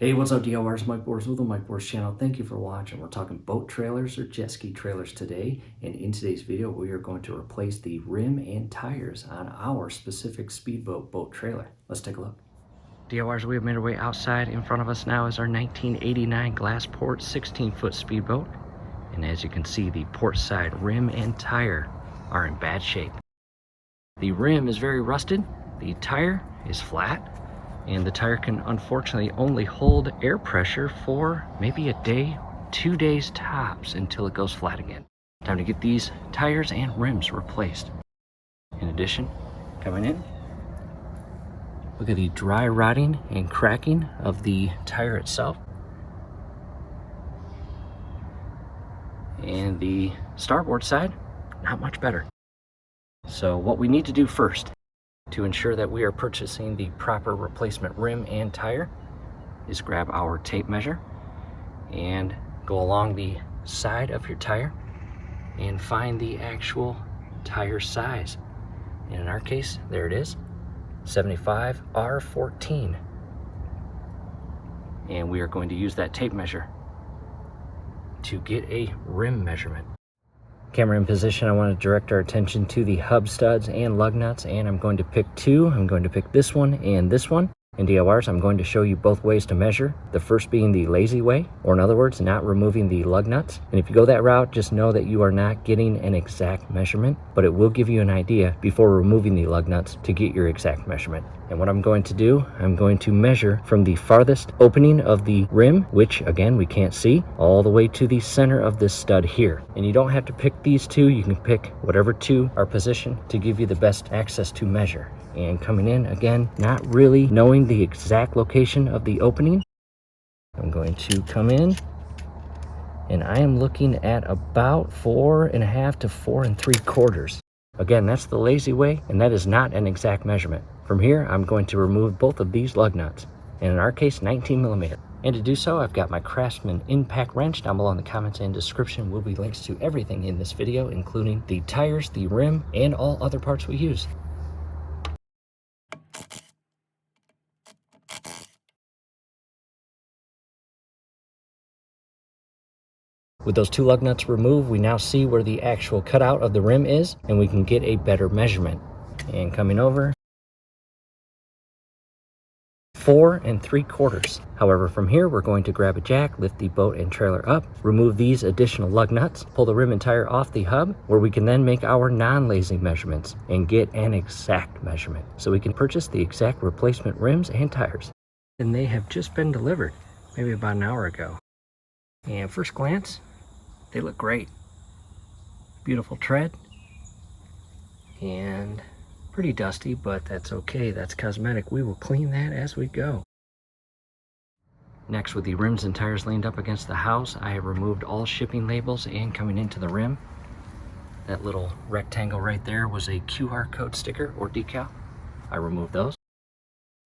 Hey, what's up, DLRs? Mike Bors with the Mike Bors channel. Thank you for watching. We're talking boat trailers or jet ski trailers today. And in today's video, we are going to replace the rim and tires on our specific speedboat boat trailer. Let's take a look. DLRs, we have made our way outside. In front of us now is our 1989 glass port 16-foot speedboat. And as you can see, the port side rim and tire are in bad shape. The rim is very rusted. The tire is flat. And the tire can unfortunately only hold air pressure for maybe a day, 2 days tops until it goes flat again. Time to get these tires and rims replaced. In addition, coming in, look at the dry rotting and cracking of the tire itself. And the starboard side, not much better. So what we need to do first to ensure that we are purchasing the proper replacement rim and tire is grab our tape measure and go along the side of your tire and find the actual tire size. And in our case, there it is, 75 R14. And we are going to use that tape measure to get a rim measurement. Camera in position, I want to direct our attention to the hub studs and lug nuts, and I'm going to pick two. I'm going to pick this one and this one. In DLRs, I'm going to show you both ways to measure. The first being the lazy way, or in other words, not removing the lug nuts. And if you go that route, just know that you are not getting an exact measurement, but it will give you an idea before removing the lug nuts to get your exact measurement. And what I'm going to do, I'm going to measure from the farthest opening of the rim, which again, we can't see, all the way to the center of this stud here. And you don't have to pick these two, you can pick whatever two are positioned to give you the best access to measure. And coming in, again, not really knowing the exact location of the opening, I'm going to come in and I am looking at about 4.5 to 4 3/4. Again, that's the lazy way, and that is not an exact measurement. From here, I'm going to remove both of these lug nuts, and in our case, 19mm. And to do so, I've got my Craftsman impact wrench. Down below in the comments and description will be links to everything in this video, including the tires, the rim, and all other parts we use. With those two lug nuts removed, we now see where the actual cutout of the rim is, and we can get a better measurement. And coming over, 4 3/4. However, from here, we're going to grab a jack, lift the boat and trailer up, remove these additional lug nuts, pull the rim and tire off the hub, where we can then make our non-lazy measurements and get an exact measurement. So we can purchase the exact replacement rims and tires. And they have just been delivered, maybe about an hour ago. And first glance, they look great. Beautiful tread. And pretty dusty, but that's okay. That's cosmetic. We will clean that as we go. Next, with the rims and tires leaned up against the house, I have removed all shipping labels and coming into the rim. That little rectangle right there was a QR code sticker or decal. I removed those.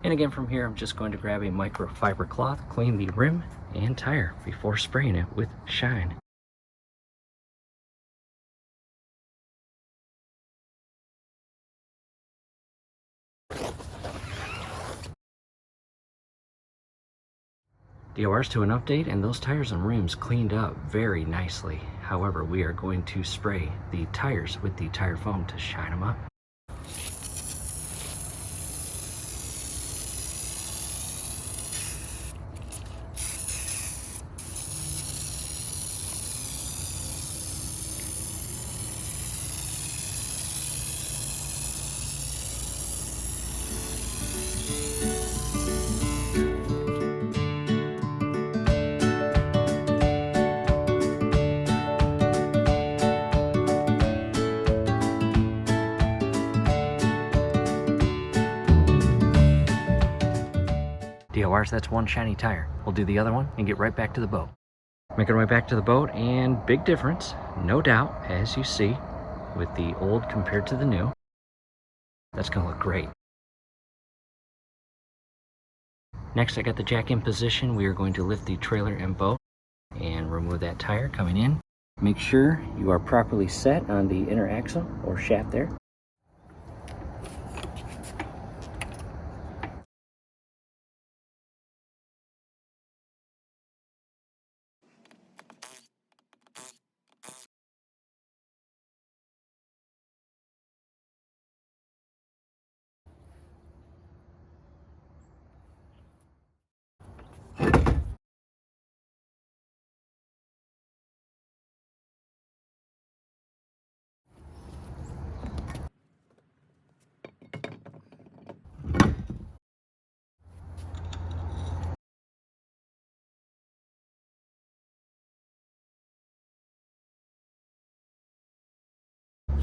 And again, from here, I'm just going to grab a microfiber cloth, clean the rim and tire before spraying it with shine. DORs to an update, and those tires and rims cleaned up very nicely. However, we are going to spray the tires with the tire foam to shine them up. DORs, that's one shiny tire. We'll do the other one and get right back to the boat. Making our way back to the boat, and big difference, no doubt, as you see, with the old compared to the new. That's gonna look great. Next, I got the jack in position. We are going to lift the trailer and boat and remove that tire coming in. Make sure you are properly set on the inner axle or shaft there.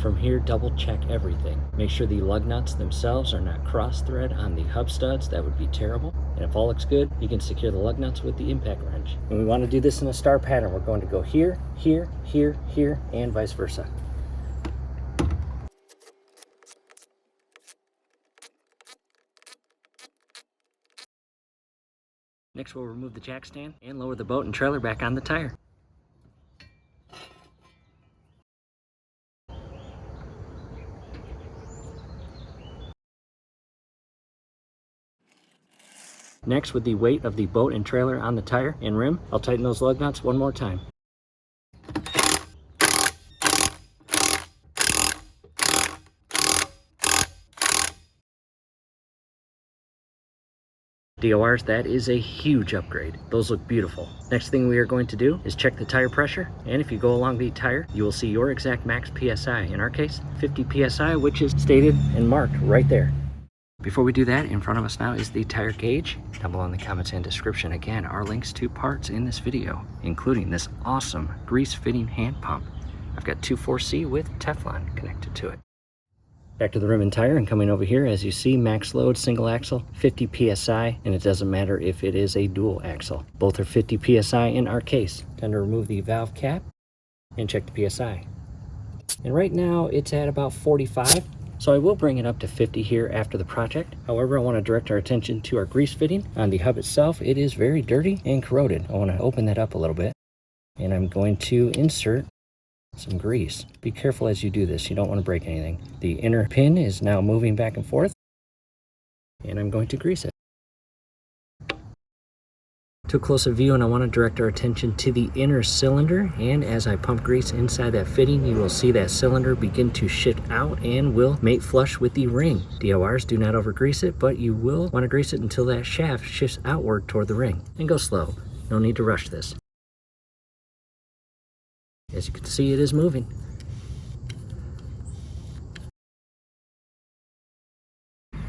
From here, double check everything. Make sure the lug nuts themselves are not cross thread on the hub studs. That would be terrible. And if all looks good, you can secure the lug nuts with the impact wrench. And we want to do this in a star pattern. We're going to go here, here, here, here, and vice versa. Next, we'll remove the jack stand and lower the boat and trailer back on the tire. Next, with the weight of the boat and trailer on the tire and rim, I'll tighten those lug nuts one more time. DORs, that is a huge upgrade. Those look beautiful. Next thing we are going to do is check the tire pressure, and if you go along the tire, you will see your exact max PSI. In our case, 50 PSI, which is stated and marked right there. Before we do that, in front of us now is the tire gauge. Down below in the comments and description, again, are links to parts in this video, including this awesome grease fitting hand pump. I've got 2.4C with Teflon connected to it. Back to the rim and tire, and coming over here, as you see, max load, single axle, 50 PSI, and it doesn't matter if it is a dual axle. Both are 50 PSI in our case. Time to remove the valve cap and check the PSI. And right now, it's at about 45. So I will bring it up to 50 here after the project. However, I want to direct our attention to our grease fitting. On the hub itself, it is very dirty and corroded. I want to open that up a little bit, and I'm going to insert some grease. Be careful as you do this. You don't want to break anything. The inner pin is now moving back and forth, and I'm going to grease it. To a closer view, and I want to direct our attention to the inner cylinder, and as I pump grease inside that fitting, you will see that cylinder begin to shift out and will mate flush with the ring. DORs, do not over grease it, but you will want to grease it until that shaft shifts outward toward the ring. And go slow. No need to rush this. As you can see, it is moving.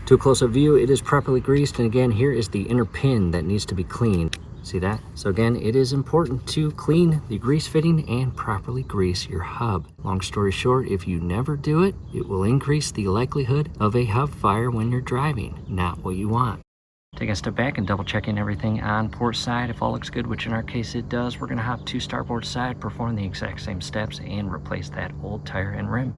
To a closer view, it is properly greased, and again, here is the inner pin that needs to be cleaned. See that? So again, it is important to clean the grease fitting and properly grease your hub. Long story short, if you never do it, it will increase the likelihood of a hub fire when you're driving. Not what you want. Taking a step back and double checking everything on port side. If all looks good, which in our case it does, we're going to hop to starboard side, perform the exact same steps, and replace that old tire and rim.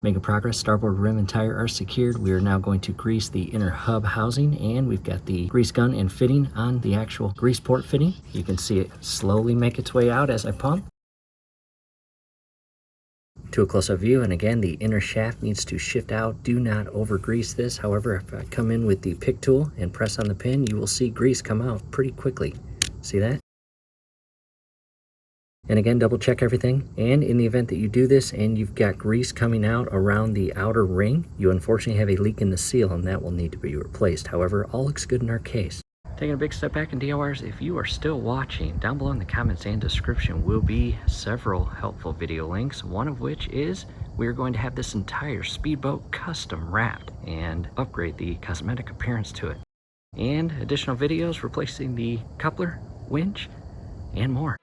Making progress, starboard rim and tire are secured. We are now going to grease the inner hub housing, and we've got the grease gun and fitting on the actual grease port fitting. You can see it slowly make its way out as I pump. To a close-up view, and again, the inner shaft needs to shift out. Do not over grease this. However, if I come in with the pick tool and press on the pin, you will see grease come out pretty quickly. See that? And again, double check everything. And in the event that you do this and you've got grease coming out around the outer ring, you unfortunately have a leak in the seal, and that will need to be replaced. However, all looks good in our case. Taking a big step back in DORs, if you are still watching, down below in the comments and description will be several helpful video links, one of which is we're going to have this entire speedboat custom wrapped and upgrade the cosmetic appearance to it. And additional videos replacing the coupler, winch, and more.